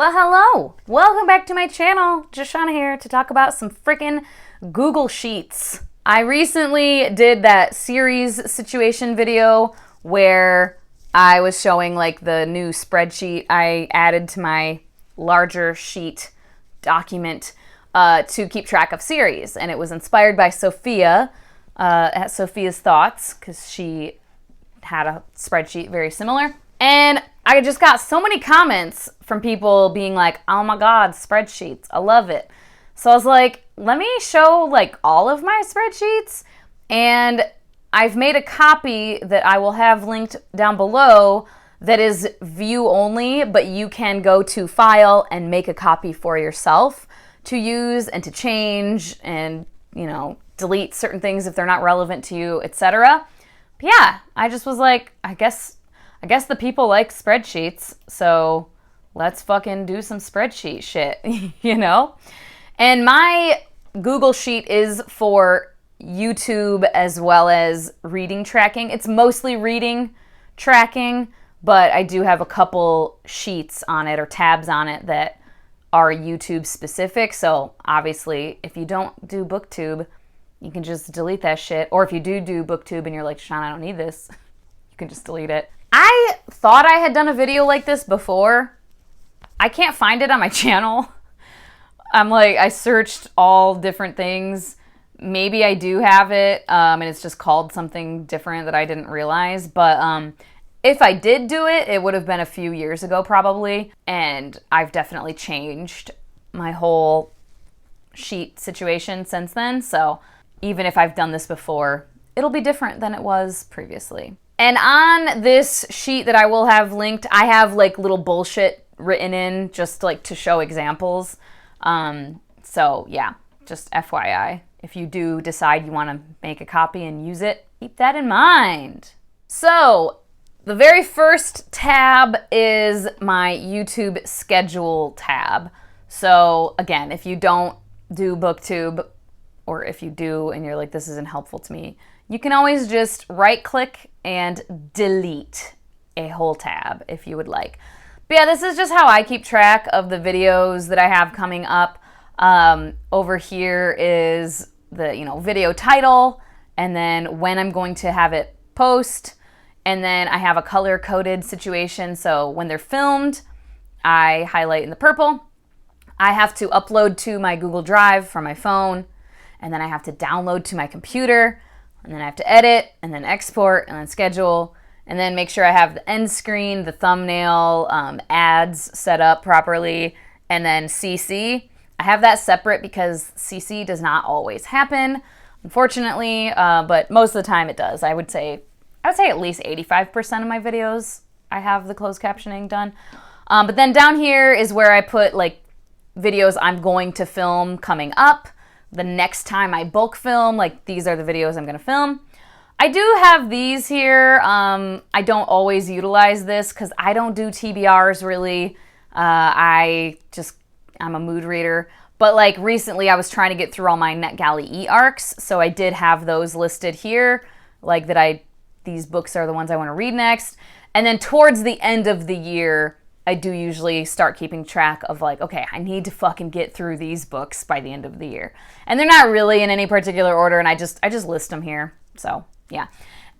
Well, hello! Welcome back to my channel. Jashana here to talk about some freaking Google Sheets. I recently did that series situation video where I was showing like the new spreadsheet I added to my larger sheet document to keep track of series. And it was inspired by Sophia at Sophia's Thoughts because she had a spreadsheet very similar. And I just got so many comments from people being like, oh my God, spreadsheets, I love it. So I was like, let me show like all of my spreadsheets. And I've made a copy that I will have linked down below that is view only, but you can go to File and make a copy for yourself to use and to change and, you know, delete certain things if they're not relevant to you, etc. But yeah, I just was like, I guess the people like spreadsheets, so let's fucking do some spreadsheet shit, you know? And my Google Sheet is for YouTube as well as reading tracking. It's mostly reading tracking, but I do have a couple sheets on it or tabs on it that are YouTube specific. So obviously, if you don't do BookTube, you can just delete that shit. Or if you do BookTube and you're like, Sean, I don't need this, you can just delete it. I thought I had done a video like this before. I can't find it on my channel. I searched all different things. Maybe I do have it, and it's just called something different that I didn't realize. But if I did do it, it would have been a few years ago probably. And I've definitely changed my whole sheet situation since then. So even if I've done this before, it'll be different than it was previously. And on this sheet that I will have linked, I have like little bullshit written in just like to show examples. So yeah, just FYI, if you do decide you want to make a copy and use it, keep that in mind. So the very first tab is my YouTube schedule tab. So again, if you don't do BookTube, or if you do and you're like, this isn't helpful to me, you can always just right click and delete a whole tab if you would like. But yeah, this is just how I keep track of the videos that I have coming up. Over here is the video title, and then when I'm going to have it post, and then I have a color coded situation. So when they're filmed, I highlight in the purple. I have to upload to my Google Drive from my phone, and then I have to download to my computer. And then I have to edit, and then export, and then schedule, and then make sure I have the end screen, the thumbnail, ads set up properly, and then CC. I have that separate because CC does not always happen, unfortunately, but most of the time it does. I would say at least 85% of my videos I have the closed captioning done. But then down here is where I put like videos I'm going to film coming up. The next time I bulk film, like these are the videos I'm gonna film. I do have these here. I don't always utilize this because I don't do TBRs really. I'm a mood reader. But like recently I was trying to get through all my NetGalley e-arcs, so I did have those listed here, like these books are the ones I wanna read next. And then towards the end of the year, I do usually start keeping track of like, okay, I need to fucking get through these books by the end of the year. And they're not really in any particular order, and I just list them here. So yeah.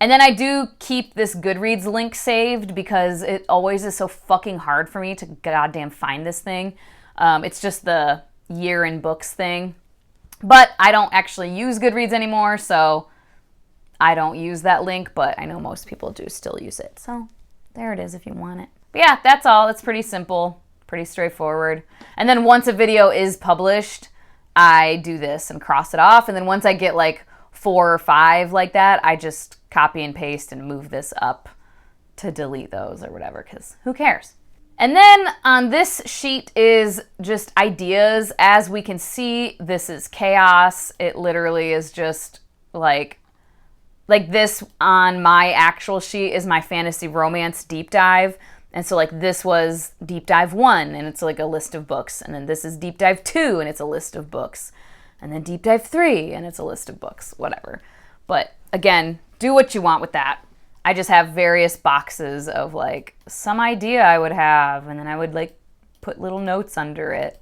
And then I do keep this Goodreads link saved because it always is so fucking hard for me to goddamn find this thing. It's just the year in books thing. But I don't actually use Goodreads anymore, so I don't use that link, but I know most people do still use it. So there it is if you want it. But yeah, that's all. It's pretty simple, pretty straightforward. And then once a video is published, I do this and cross it off. And then once I get like 4 or 5 like that, I just copy and paste and move this up to delete those or whatever, because who cares? And then on this sheet is just ideas. As we can see, this is chaos. It literally is just like this on my actual sheet is my fantasy romance deep dive. And so like this was deep dive 1 and it's like a list of books. And then this is deep dive 2 and it's a list of books. And then deep dive 3 and it's a list of books, whatever. But again, do what you want with that. I just have various boxes of like some idea I would have, and then I would like put little notes under it.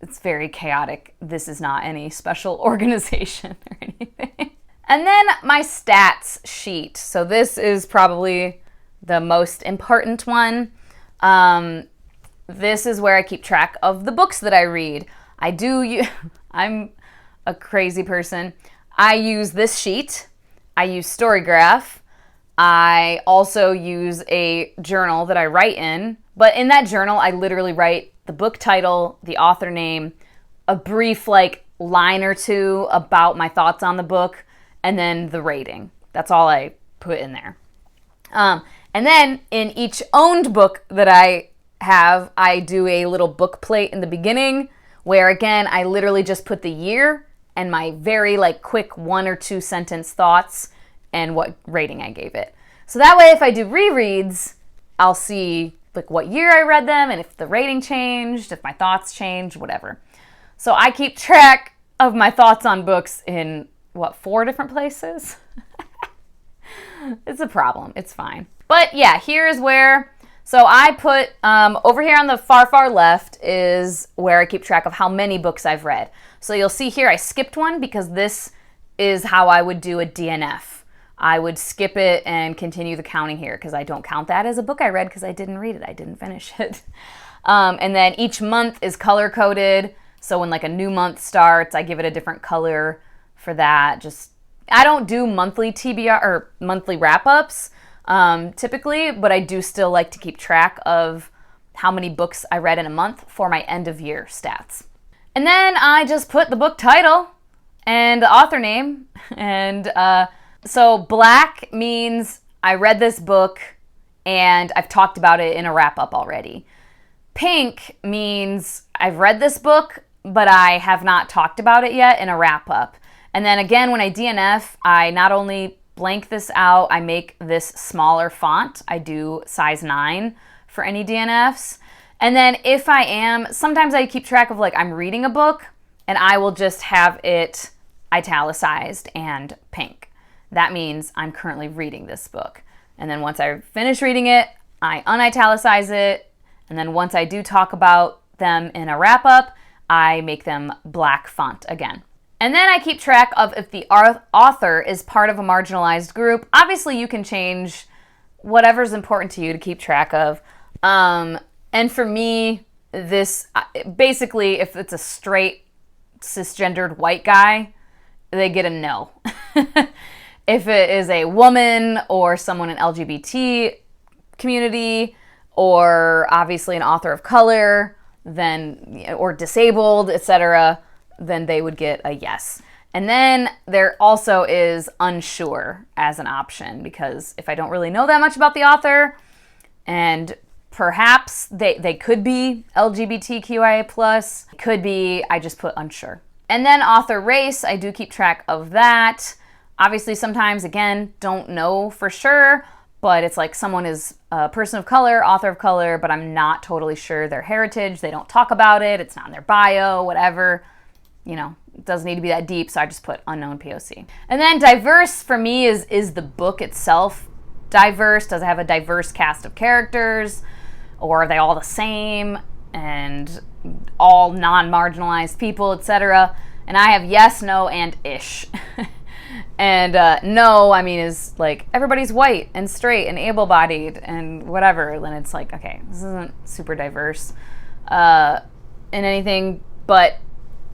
It's very chaotic. This is not any special organization or anything. And then my stats sheet. So this is probably the most important one. This is where I keep track of the books that I read. I'm a crazy person. I use this sheet. I use StoryGraph. I also use a journal that I write in. But in that journal, I literally write the book title, the author name, a brief line or two about my thoughts on the book, and then the rating. That's all I put in there. And then in each owned book that I have, I do a little book plate in the beginning where, again, I literally just put the year and my very quick 1 or 2 sentence thoughts and what rating I gave it. So that way, if I do rereads, I'll see what year I read them and if the rating changed, if my thoughts changed, whatever. So I keep track of my thoughts on books in, 4 different places? It's a problem. It's fine. But yeah, here's where, so I put, over here on the far left is where I keep track of how many books I've read. So you'll see here I skipped one because this is how I would do a DNF. I would skip it and continue the counting here because I don't count that as a book I read because I didn't read it. I didn't finish it. And then each month is color-coded. So when a new month starts, I give it a different color for that. I don't do monthly TBR or monthly wrap-ups typically, but I do still like to keep track of how many books I read in a month for my end-of-year stats. And then I just put the book title and the author name and so black means I read this book and I've talked about it in a wrap-up already. Pink means I've read this book, but I have not talked about it yet in a wrap-up. And then again, when I DNF, I not only blank this out, I make this smaller font. I do size 9 for any DNFs. And then if I am, sometimes I keep track of I'm reading a book and I will just have it italicized and pink. That means I'm currently reading this book. And then once I finish reading it, I unitalicize it. And then once I do talk about them in a wrap-up, I make them black font again. And then I keep track of if the author is part of a marginalized group. Obviously, you can change whatever's important to you to keep track of. And for me, this basically, if it's a straight cisgendered white guy, they get a no. If it is a woman or someone in LGBT community or obviously an author of color, then or disabled, etc., then they would get a yes. And then there also is unsure as an option because if I don't really know that much about the author and perhaps they could be LGBTQIA+, could be I just put unsure. And then author race, I do keep track of that. Obviously, sometimes, again, don't know for sure, but it's someone is a person of color, author of color, but I'm not totally sure their heritage. They don't talk about it. It's not in their bio, whatever. It doesn't need to be that deep, so I just put unknown POC. And then diverse for me is the book itself diverse? Does it have a diverse cast of characters? Or are they all the same and all non-marginalized people, etc.? And I have yes, no, and ish. And no, I mean, is everybody's white and straight and able-bodied and whatever. Then it's okay, this isn't super diverse in anything. But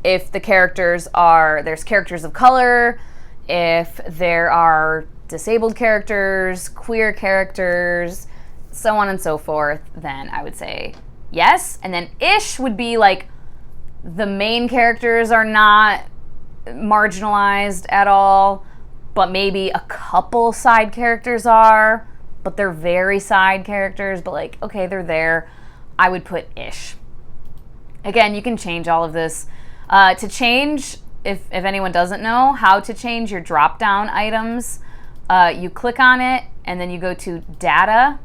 if the there's characters of color, if there are disabled characters, queer characters, so on and so forth, then I would say yes. And then ish would be the main characters are not marginalized at all, but maybe a couple side characters are, but they're very side characters, but okay, they're there. I would put ish. Again, you can change all of this. To change, if anyone doesn't know how to change your drop-down items, you click on it and then you go to data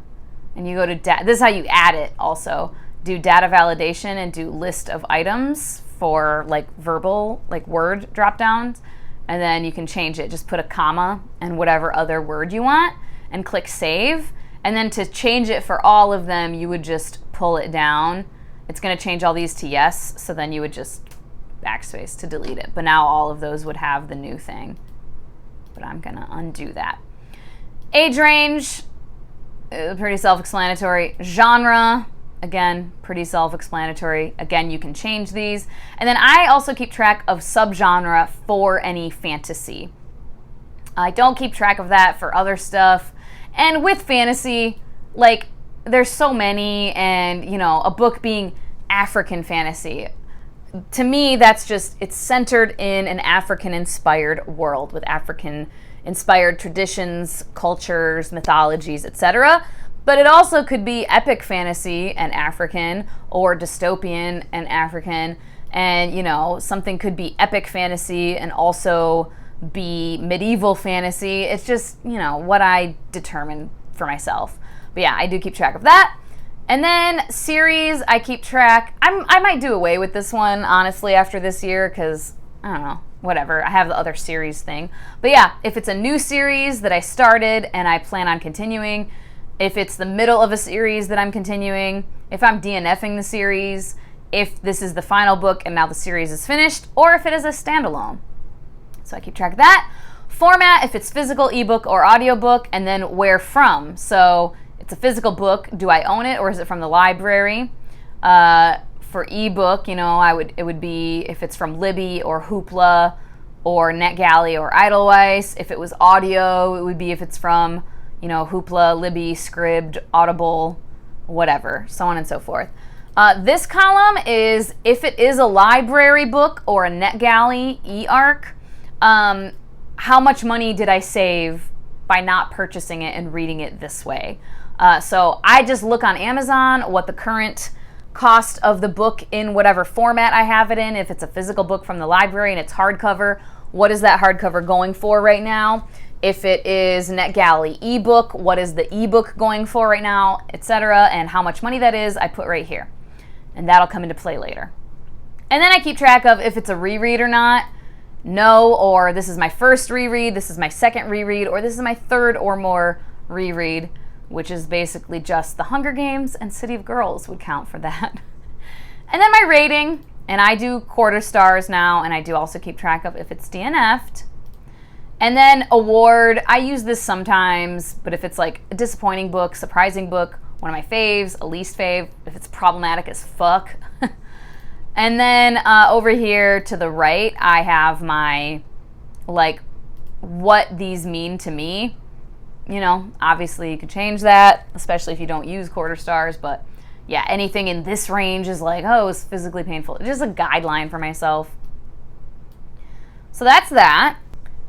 and you go to this is how you add it also. Do data validation and do list of items for verbal, word drop-downs. And then you can change it. Just put a comma and whatever other word you want and click save. And then to change it for all of them, you would just pull it down it's going to change all these to yes, so then you would just backspace to delete it. But now all of those would have the new thing. But I'm going to undo that. Age range, pretty self-explanatory. Genre, again, pretty self-explanatory. Again, you can change these. And then I also keep track of subgenre for any fantasy. I don't keep track of that for other stuff. And with fantasy, like, there's so many, and, you know, a book being African fantasy, to me, that's just, it's centered in an African-inspired world with African-inspired traditions, cultures, mythologies, etc. But it also could be epic fantasy and African, or dystopian and African, and, you know, something could be epic fantasy and also be medieval fantasy. It's just, you know, what I determine for myself. But yeah, I do keep track of that. And then series, I keep track. I might do away with this one, honestly, after this year, because, I don't know, whatever. I have the other series thing. But yeah, if it's a new series that I started and I plan on continuing, if it's the middle of a series that I'm continuing, if I'm DNFing the series, if this is the final book and now the series is finished, or if it is a standalone. So I keep track of that. Format, if it's physical, ebook, or audiobook, and then where from. So it's a physical book. Do I own it, or is it from the library? For ebook, you know, it would be if it's from Libby or Hoopla or NetGalley or Edelweiss. If it was audio, it would be if it's from, you know, Hoopla, Libby, Scribd, Audible, whatever, so on and so forth. This column is if it is a library book or a NetGalley e-arc. How much money did I save by not purchasing it and reading it this way? So I just look on Amazon what the current cost of the book in whatever format I have it in. If it's a physical book from the library and it's hardcover, what is that hardcover going for right now? If it is NetGalley ebook, what is the ebook going for right now, etc., and how much money that is, I put right here. And that'll come into play later. And then I keep track of if it's a reread or not. No, or this is my first reread, this is my second reread, or this is my third or more reread, which is basically just The Hunger Games and City of Girls would count for that. And then my rating, and I do quarter stars now, and I do also keep track of if it's DNF'd. And then award, I use this sometimes, but if it's like a disappointing book, surprising book, one of my faves, a least fave, if it's problematic as fuck. And then over here to the right, I have my, like, what these mean to me. You know, obviously you could change that, especially if you don't use quarter stars, but yeah, anything in this range is like, oh, it's physically painful. It's just a guideline for myself. So that's that.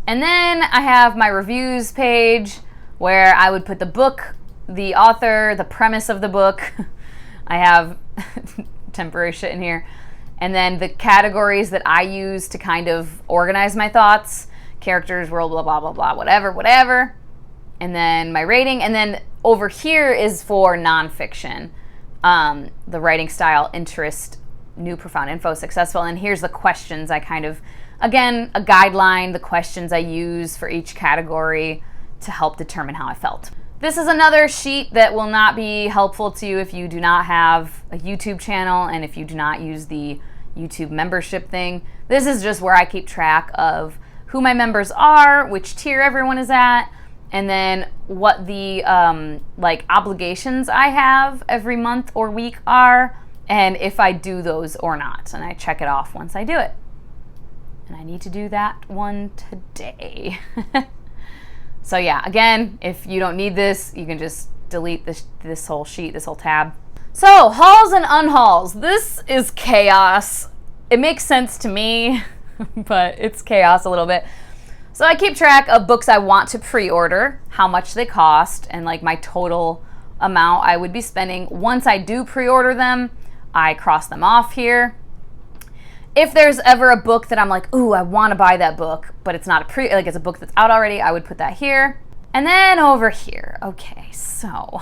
And then I have my reviews page where I would put the book, the author, the premise of the book. I have temporary shit in here. And then the categories that I use to kind of organize my thoughts, characters, world, blah, blah, blah, blah, whatever. And then my rating. And then over here is for nonfiction. The writing style, interest, new, profound info, successful. And here's the questions I kind of, again, a guideline, the questions I use for each category to help determine how I felt. This is another sheet that will not be helpful to you if you do not have a YouTube channel and if you do not use the YouTube membership thing. This is just where I keep track of who my members are, which tier everyone is at, and then what the like obligations I have every month or week are, and if I do those or not. And I check it off once I do it. And I need to do that one today. So yeah, again, if you don't need this, you can just delete this whole sheet, this whole tab. So, hauls and unhauls. This is chaos. It makes sense to me, but it's chaos a little bit. So I keep track of books I want to pre-order, how much they cost, and like my total amount I would be spending. Once I do pre-order them, I cross them off here. If there's ever a book that I'm like, ooh, I want to buy that book, but it's not it's a book that's out already, I would put that here. And then over here, okay, so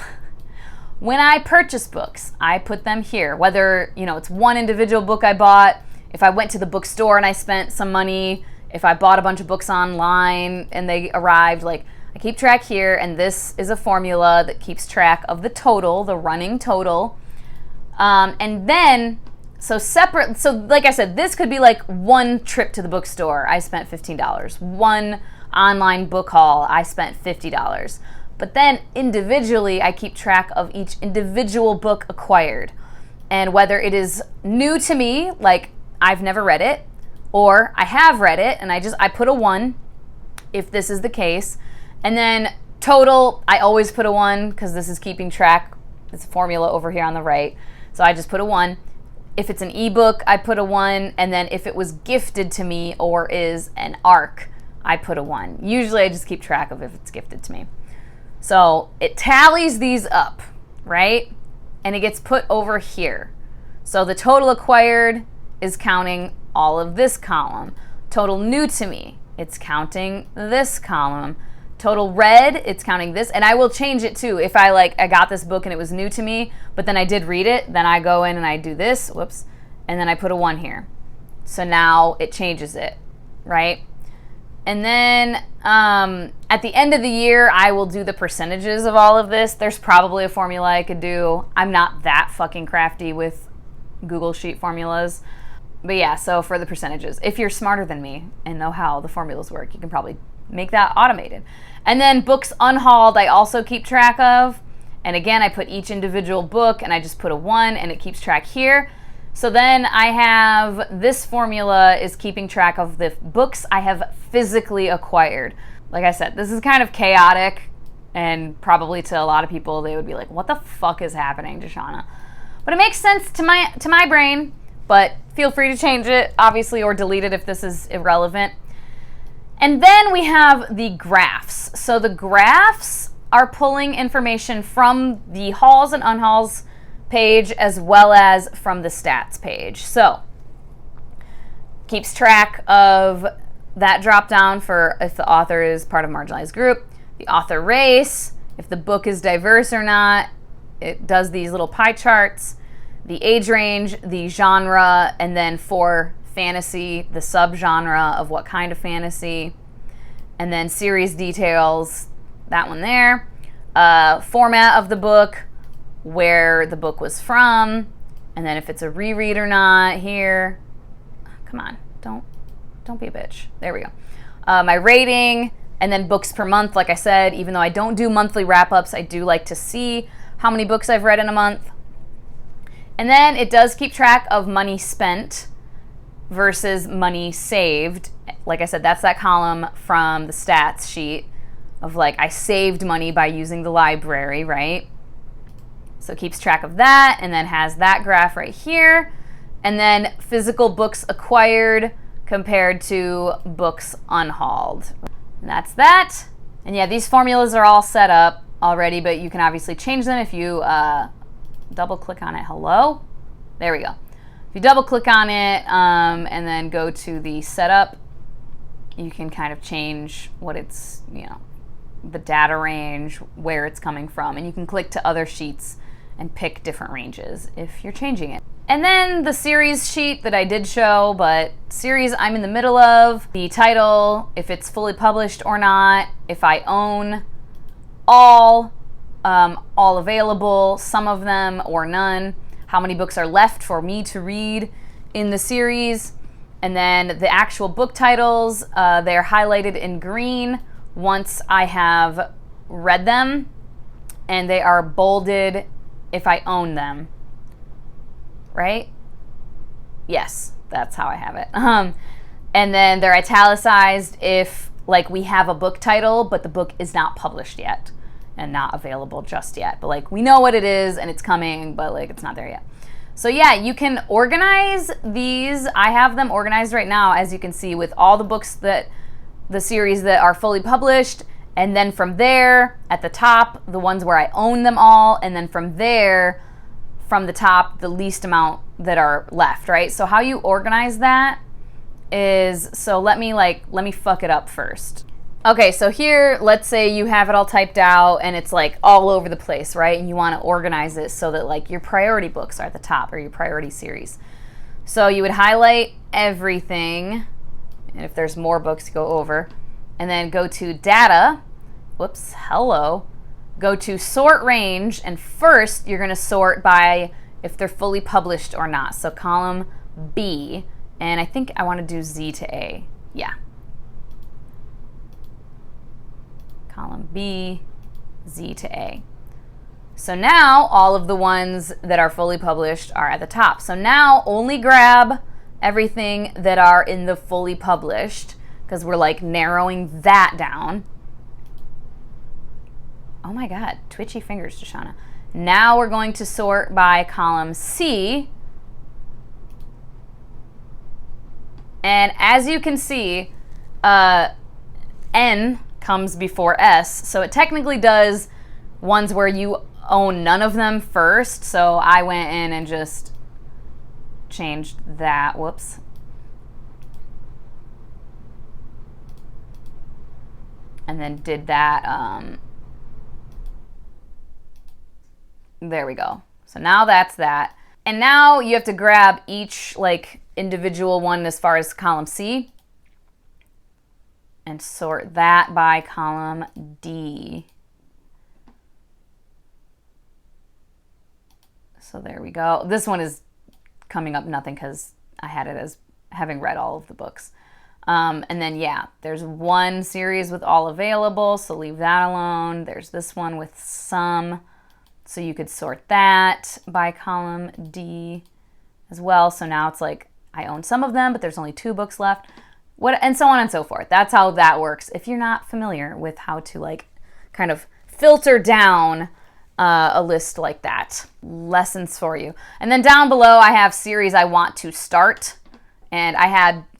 when I purchase books, I put them here. Whether, you know, it's one individual book I bought, if I went to the bookstore and I spent some money, if I bought a bunch of books online and they arrived, like, I keep track here, and this is a formula that keeps track of the total, the running total. And then, so like I said, this could be like one trip to the bookstore, I spent $15. One online book haul, I spent $50. But then individually, I keep track of each individual book acquired. And whether it is new to me, like I've never read it, or I have read it and I put a 1 if this is the case. And then total, I always put a 1 because this is keeping track. It's a formula over here on the right. So I just put a 1. If it's an ebook, I put a 1. And then if it was gifted to me or is an ARC, I put a 1. Usually I just keep track of if it's gifted to me. So it tallies these up, right? And it gets put over here. So the total acquired is counting all of this column. Total new to me, it's counting this column. Total read, it's counting this. And I will change it too. If I got this book and it was new to me, but then I did read it, then I go in and I do this, whoops, and then I put a 1 here. So now it changes it, right? And then at the end of the year, I will do the percentages of all of this. There's probably a formula I could do. I'm not that fucking crafty with Google Sheet formulas. But yeah, so for the percentages, if you're smarter than me and know how the formulas work, you can probably make that automated. And then books unhauled, I also keep track of. And again, I put each individual book and I just put a 1 and it keeps track here. So then I have this formula is keeping track of the books I have physically acquired. Like I said, this is kind of chaotic, and probably to a lot of people, they would be like, what the fuck is happening, Jashana? But it makes sense to my brain, but feel free to change it, obviously, or delete it if this is irrelevant. And then we have the graphs. So the graphs are pulling information from the hauls and unhauls page as well as from the stats page. So keeps track of that drop down for if the author is part of a marginalized group, the author race, if the book is diverse or not. It does these little pie charts, the age range, the genre, and then for fantasy, the subgenre of what kind of fantasy, and then series details, that one there, format of the book, where the book was from, and then if it's a reread or not here. Come on, don't be a bitch. There we go. My rating, and then books per month. Like I said, even though I don't do monthly wrap-ups, I do like to see how many books I've read in a month. And then it does keep track of money spent versus money saved. Like I said, that's that column from the stats sheet of I saved money by using the library, right? So it keeps track of that and then has that graph right here. And then physical books acquired compared to books unhauled. And that's that. And yeah, these formulas are all set up already, but you can obviously change them if you double click on it. Hello? There we go. If you double click on it and then go to the setup, you can kind of change what it's, the data range, where it's coming from. And you can click to other sheets and pick different ranges if you're changing it. And then the series sheet that I did show, but series I'm in the middle of, the title, if it's fully published or not, if I own all available, some of them or none, how many books are left for me to read in the series, and then the actual book titles, they're highlighted in green once I have read them, and they are bolded if I own them, right? Yes, that's how I have it. And then they're italicized if we have a book title, but the book is not published yet and not available just yet. But we know what it is and it's coming, but it's not there yet. So yeah, you can organize these. I have them organized right now, as you can see, with all the books that the series that are fully published. And then from there, at the top, the ones where I own them all. And then from there, from the top, the least amount that are left, right? So how you organize that is, so let me fuck it up first. Okay, so here, let's say you have it all typed out and it's all over the place, right? And you want to organize it so that your priority books are at the top, or your priority series. So you would highlight everything, and if there's more books, go over, and then go to data, go to sort range, and first you're going to sort by if they're fully published or not. So column B, and I think I want to do Z to A. Yeah. Column B, Z to A. So now all of the ones that are fully published are at the top. So now only grab everything that are in the fully published, because we're like narrowing that down. Oh my God, twitchy fingers, Jashana. Now we're going to sort by column C. And as you can see, N comes before S. So it technically does ones where you own none of them first. So I went in and just changed that. Whoops. And then did that. There we go. So now that's that. And now you have to grab each like individual one as far as column C and sort that by column D. So there we go. This one is coming up nothing because I had it as having read all of the books. And then, yeah, there's one series with all available, so leave that alone. There's this one with some, so you could sort that by column D as well. So now it's like I own some of them, but there's only 2 books left. And so on and so forth. That's how that works. If you're not familiar with how to like kind of filter down a list like that. Lessons for you. And then down below I have series I want to start. And I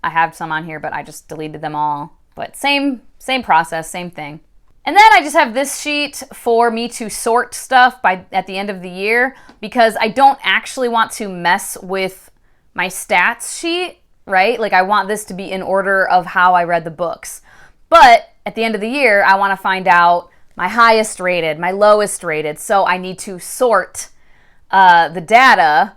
have some on here, but I just deleted them all. But same process, same thing. And then I just have this sheet for me to sort stuff at the end of the year, because I don't actually want to mess with my stats sheet, right? Like I want this to be in order of how I read the books. But at the end of the year, I want to find out my highest rated, my lowest rated. So I need to sort the data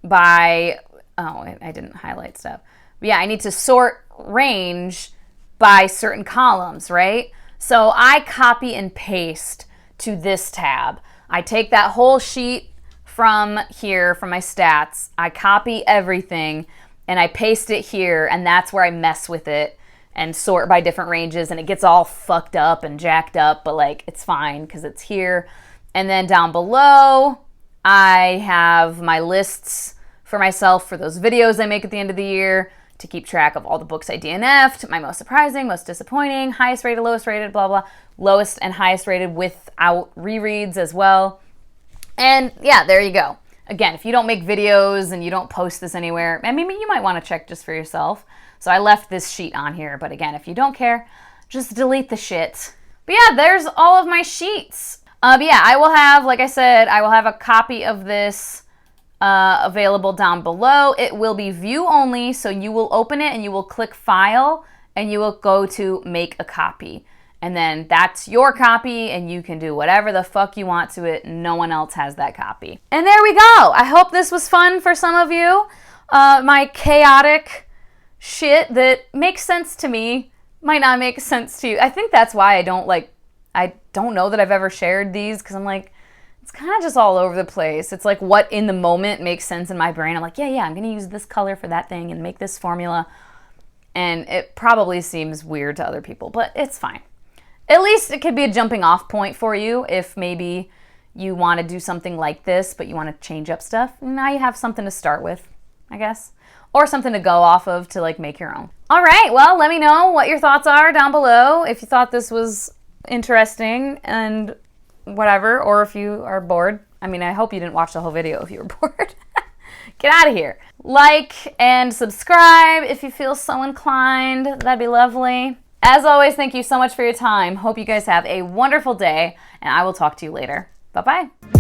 by, oh, I didn't highlight stuff. But yeah, I need to sort range by certain columns, right? So I copy and paste to this tab. I take that whole sheet from here, from my stats, I copy everything and I paste it here, and that's where I mess with it and sort by different ranges, and it gets all fucked up and jacked up, but like it's fine because it's here. And then down below, I have my lists for myself for those videos I make at the end of the year to keep track of all the books I DNF'd, my most surprising, most disappointing, highest rated, lowest rated, blah, blah, lowest and highest rated without rereads as well. And yeah, there you go. Again, if you don't make videos and you don't post this anywhere, I mean, you might want to check just for yourself. So I left this sheet on here, but again, if you don't care, just delete the shit. But yeah, there's all of my sheets. But yeah, I will have, like I said, I will have a copy of this available down below. It will be view only, so you will open it and you will click file and you will go to make a copy. And then that's your copy and you can do whatever the fuck you want to it. No one else has that copy. And there we go. I hope this was fun for some of you. My chaotic shit that makes sense to me might not make sense to you. I think that's why I don't know that I've ever shared these, because I'm like, it's kind of just all over the place. It's like what in the moment makes sense in my brain. I'm like, yeah, I'm going to use this color for that thing and make this formula. And it probably seems weird to other people, but it's fine. At least it could be a jumping off point for you if maybe you want to do something like this, but you want to change up stuff. Now you have something to start with, I guess. Or something to go off of to like make your own. All right, well, let me know what your thoughts are down below. If you thought this was interesting and whatever, or if you are bored. I mean, I hope you didn't watch the whole video if you were bored. Get out of here. Like and subscribe if you feel so inclined. That'd be lovely. As always, thank you so much for your time. Hope you guys have a wonderful day, and I will talk to you later. Bye-bye.